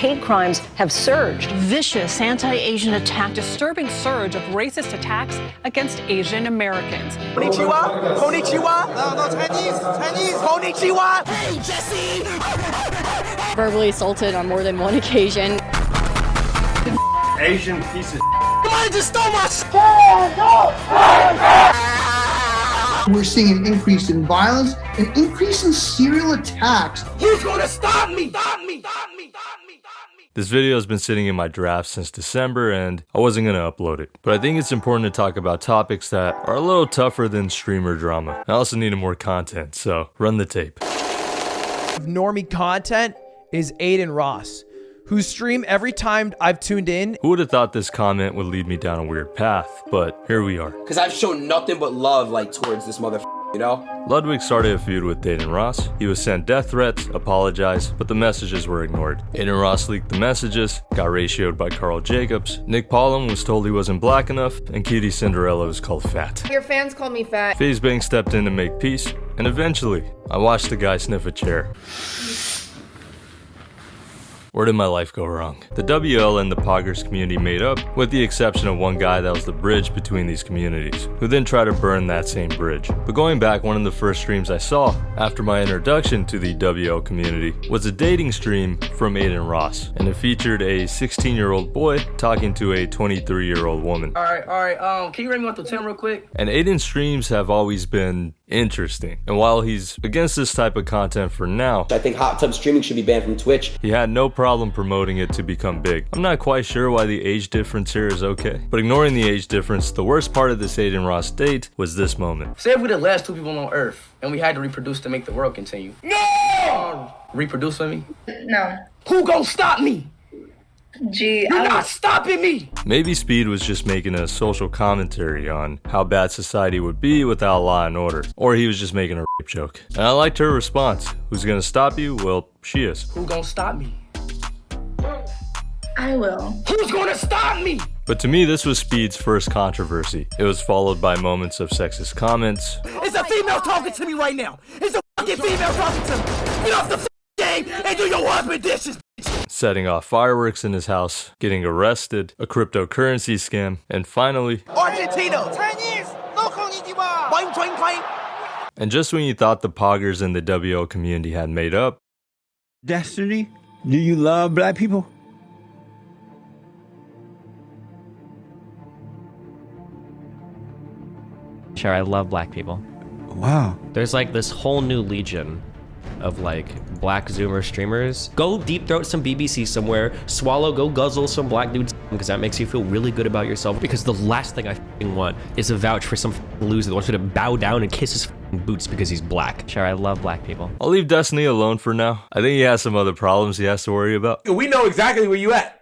hate crimes have surged. Vicious anti-Asian attack, disturbing surge of racist attacks against Asian Americans. Konnichiwa? Konnichiwa? No, Chinese. Konnichiwa? Hey, Jesse! Verbally assaulted on more than one occasion. Asian piece of Somebody just stole my We're seeing an increase in violence, an increase in serial attacks. Who's gonna stop me? This video has been sitting in my draft since December and I wasn't going to upload it. But I think it's important to talk about topics that are a little tougher than streamer drama. I also needed more content, so run the tape. Normie content is Adin Ross, whose stream every time I've tuned in. Who would have thought this comment would lead me down a weird path, but here we are. Because I've shown nothing but love towards this motherfucker, you know? Ludwig started a feud with Adin Ross. He was sent death threats, apologized, but the messages were ignored. Adin Ross leaked the messages, got ratioed by Carl Jacobs. Nick Pollum was told he wasn't black enough, and Cutie Cinderella was called fat. Your fans called me fat. FaZe Bang stepped in to make peace, and eventually, I watched the guy sniff a chair. Where did my life go wrong? The WL and the Poggers community made up, with the exception of one guy that was the bridge between these communities, who then tried to burn that same bridge. But going back, one of the first streams I saw after my introduction to the WL community was a dating stream from Adin Ross, and it featured a 16-year-old boy talking to a 23-year-old woman. All right, can you rate me 1 through 10 real quick? And Adin's streams have always been interesting, and while he's against this type of content for now, I think hot tub streaming should be banned from Twitch. He had no problem promoting it to become big. I'm not quite sure why the age difference here is okay, but ignoring the age difference, the worst part of this Adin Ross date was this moment. Say if we're the last 2 people on Earth, and we had to reproduce to make the world continue. No! Reproduce with me? No. Who gon' stop me? You're not stopping me! Maybe Speed was just making a social commentary on how bad society would be without law and order, or he was just making a rape joke. And I liked her response. Who's gonna stop you? Well, she is. Who gon' stop me? I will. Who's gonna stop me? But to me, this was Speed's first controversy. It was followed by moments of sexist comments. It's a female talking to me right now. It's a fucking female talking to me. Get off the game and do your husband dishes. Setting off fireworks in his house, getting arrested, a cryptocurrency scam, and finally, Argentina. Chinese. No konnichiwa. And just when you thought the Poggers and the WL community had made up, Destiny, do you love black people? Sure, I love black people. Wow. There's like this whole new legion of like black Zoomer streamers. Go deep throat some BBC somewhere, go guzzle some black dudes, because that makes you feel really good about yourself. Because the last thing I want is a vouch for some loser that wants me to bow down and kiss his boots because he's black. Sure, I love black people. I'll leave Destiny alone for now. I think he has some other problems he has to worry about. We know exactly where you at.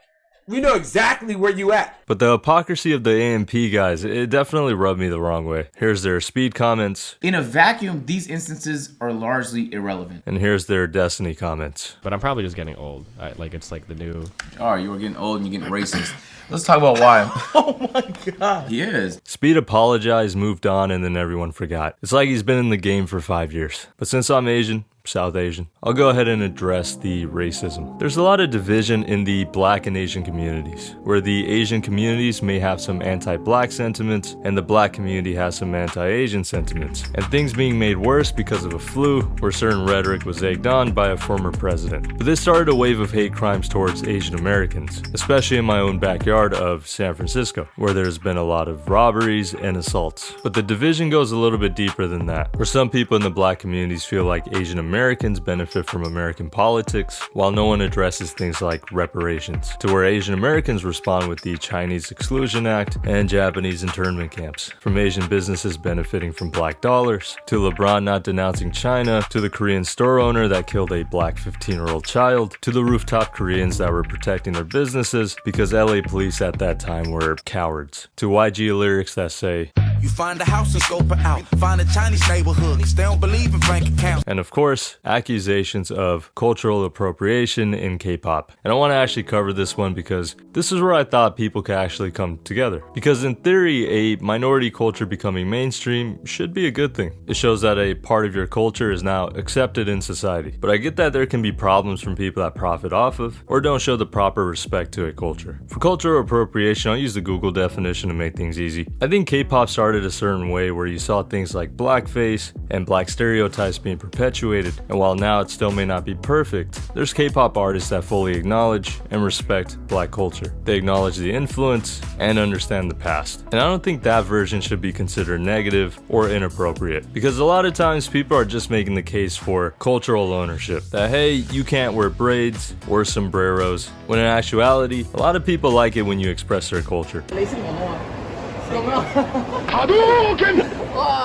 We know exactly where you at. But the hypocrisy of the AMP guys, it definitely rubbed me the wrong way. Here's their Speed comments. In a vacuum, these instances are largely irrelevant. And here's their Destiny comments. But I'm probably just getting old. It's like the new... All right, you are getting old and you're getting racist. Let's talk about why. Oh my god. He is. Speed apologized, moved on, and then everyone forgot. It's like he's been in the game for 5 years. But since I'm Asian, South Asian, I'll go ahead and address the racism. There's a lot of division in the black and Asian communities, where the Asian communities may have some anti-black sentiments and the black community has some anti-Asian sentiments, and things being made worse because of a flu where certain rhetoric was egged on by a former president. But this started a wave of hate crimes towards Asian Americans, especially in my own backyard of San Francisco, where there's been a lot of robberies and assaults. But the division goes a little bit deeper than that, where some people in the black communities feel like Asian Americans benefit from American politics, while no one addresses things like reparations, to where Asian Americans respond with the Chinese Exclusion Act and Japanese internment camps, from Asian businesses benefiting from black dollars, to LeBron not denouncing China, to the Korean store owner that killed a black 15-year-old child, to the rooftop Koreans that were protecting their businesses because LA police at that time were cowards, to YG lyrics that say, You find a house and scope it out. Find a Chinese neighborhood. They don't believe in bank accounts. And of course, numerous accusations of cultural appropriation in K-pop. And I want to actually cover this one because this is where I thought people could actually come together. Because in theory, a minority culture becoming mainstream should be a good thing. It shows that a part of your culture is now accepted in society. But I get that there can be problems from people that profit off of or don't show the proper respect to a culture. For cultural appropriation, I'll use the Google definition to make things easy. I think K-pop started a certain way where you saw things like blackface and black stereotypes being perpetuated, and while now it still may not be perfect, there's K-pop artists that fully acknowledge and respect black culture. They acknowledge the influence and understand the past. And I don't think that version should be considered negative or inappropriate, because a lot of times people are just making the case for cultural ownership, that hey, you can't wear braids or sombreros, when in actuality, a lot of people like it when you express their culture.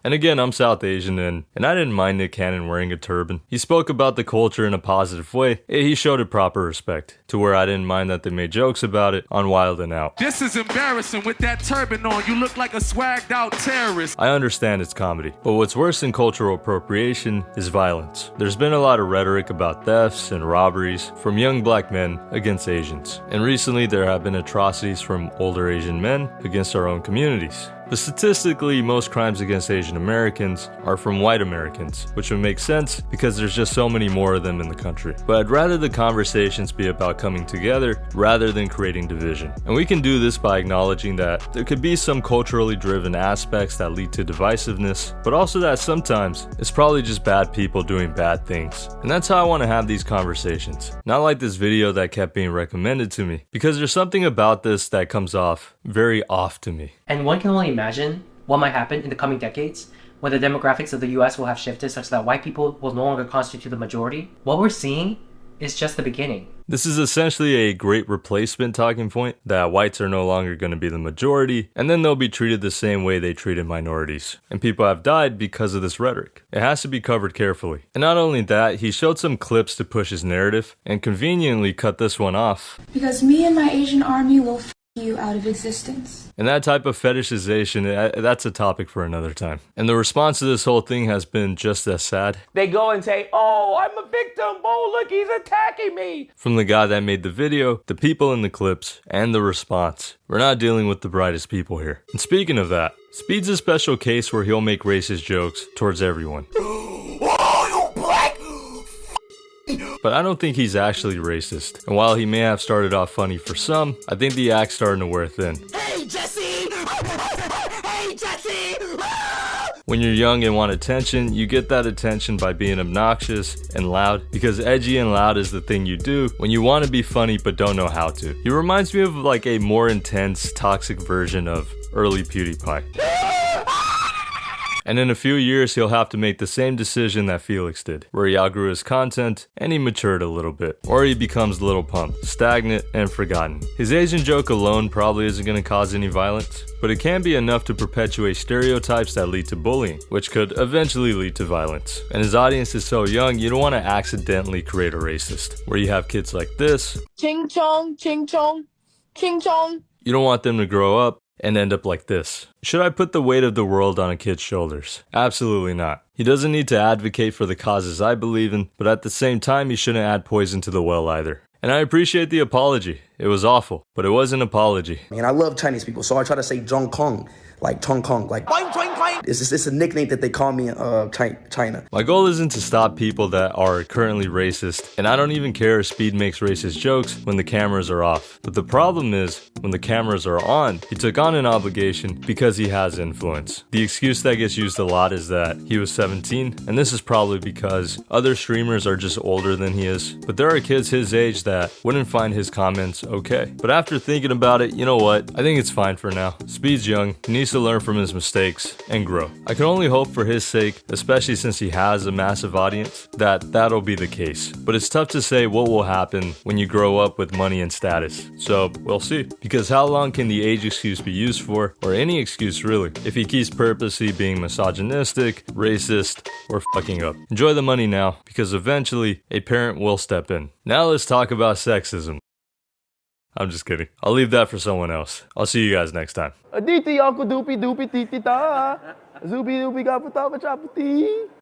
And again, I'm South Asian and I didn't mind Nick Cannon wearing a turban. He spoke about the culture in a positive way. He showed it proper respect, to where I didn't mind that they made jokes about it on Wild and Out. This is embarrassing with that turban on. You look like a swagged out terrorist. I understand it's comedy, but what's worse than cultural appropriation is violence. There's been a lot of rhetoric about thefts and robberies from young black men against Asians. And recently there have been atrocities from older Asian men against our own communities. But statistically, most crimes against Asian Americans are from white Americans, which would make sense because there's just so many more of them in the country. But I'd rather the conversations be about coming together rather than creating division. And we can do this by acknowledging that there could be some culturally driven aspects that lead to divisiveness, but also that sometimes it's probably just bad people doing bad things. And that's how I want to have these conversations. Not like this video that kept being recommended to me, because there's something about this that comes off very off to me. And one can only imagine what might happen in the coming decades when the demographics of the US will have shifted such that white people will no longer constitute the majority. What we're seeing is just the beginning. This is essentially a great replacement talking point, that whites are no longer going to be the majority, and then they'll be treated the same way they treated minorities. And people have died because of this rhetoric. It has to be covered carefully. And not only that, he showed some clips to push his narrative, and conveniently cut this one off. Because me and my Asian army will you out of existence. And that type of fetishization, that's a topic for another time. And the response to this whole thing has been just as sad. They go and say, oh, I'm a victim. Oh, look, he's attacking me. From the guy that made the video, the people in the clips, and the response. We're not dealing with the brightest people here. And speaking of that, Speed's a special case where he'll make racist jokes towards everyone. But I don't think he's actually racist. And while he may have started off funny for some, I think the act's starting to wear thin. Hey, Jesse! Hey, Jesse! When you're young and want attention, you get that attention by being obnoxious and loud, because edgy and loud is the thing you do when you want to be funny but don't know how to. He reminds me of like a more intense, toxic version of early PewDiePie. And in a few years, he'll have to make the same decision that Felix did, where he outgrew his content and he matured a little bit. Or he becomes Little Pump, stagnant and forgotten. His Asian joke alone probably isn't going to cause any violence, but it can be enough to perpetuate stereotypes that lead to bullying, which could eventually lead to violence. And his audience is so young, you don't want to accidentally create a racist, where you have kids like this. Ching chong, ching chong, ching chong. You don't want them to grow up and end up like this. Should I put the weight of the world on a kid's shoulders? Absolutely not. He doesn't need to advocate for the causes I believe in, but at the same time, he shouldn't add poison to the well either. And I appreciate the apology. It was awful, but it was an apology. And I love Chinese people, so I try to say Zhong Kong, like Tong Kong, like it's a nickname that they call me in China. My goal isn't to stop people that are currently racist, and I don't even care if Speed makes racist jokes when the cameras are off. But the problem is, when the cameras are on, he took on an obligation because he has influence. The excuse that gets used a lot is that he was 17, and this is probably because other streamers are just older than he is. But there are kids his age that wouldn't find his comments okay. But after thinking about it, you know what? I think it's fine for now. Speed's young, he needs to learn from his mistakes and grow. I can only hope for his sake, especially since he has a massive audience, that that'll be the case. But it's tough to say what will happen when you grow up with money and status. So we'll see. Because how long can the age excuse be used for, or any excuse really, if he keeps purposely being misogynistic, racist, or fucking up? Enjoy the money now, because eventually a parent will step in. Now let's talk about sexism. I'm just kidding. I'll leave that for someone else. I'll see you guys next time. Aditi, Uncle Doopy Doopy Titi Ta. Zooby Doopy Gapata Chapati.